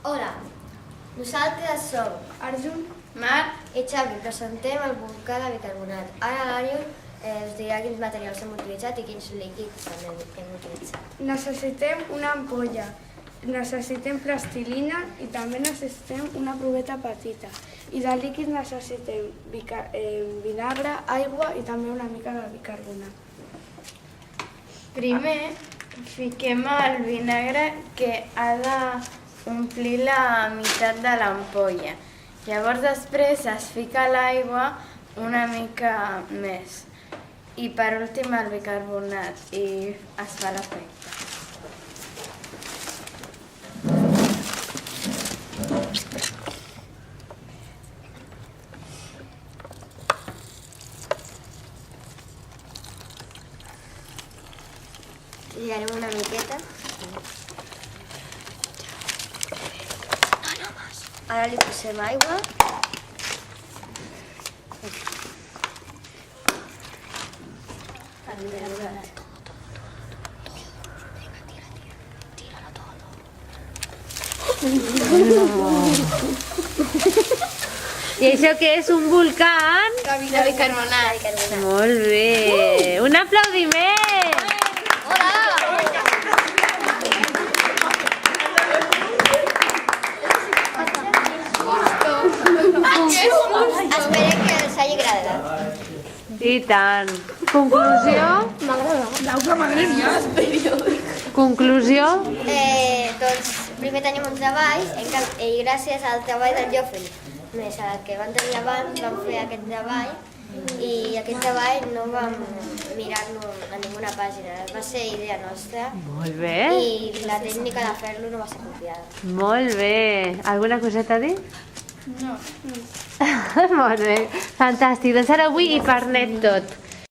Hola, nosaltres som Arjun, Marc i Xavi, presentem el volcà de bicarbonat. Ara l'Àrion us dirà quins materials hem utilitzat i quins líquids hem utilitzat. necessitem una ampolla, necessitem plastilina i també necessitem una proveta petita. I de líquids necessitem vinagre, aigua i també una mica de bicarbonat. Primer fiquem el vinagre que ha d'omplir la meitat de l'ampolla. Llavors després es fica l'aigua una mica més. I per últim el bicarbonat i es fa l'efecte. Tirarem una miqueta. Ara li posem aigua. I això què és, un volcà? De bicarbonat. Molt bé! Un aplaudiment! Esperem que us hagi agradat. I tant! Conclusió? Conclusió? Doncs primer tenim un treball i gràcies al treball del Jofre, més al que van tenir abans, vam fer aquest treball i aquest treball no vam mirar-lo a ninguna pàgina, va ser idea nostra Molt bé! i la tècnica de fer-lo no va ser copiada. Molt bé! Alguna coseta a dir? No. Molt bé, fantàstic. Doncs ara avui hi per net tot.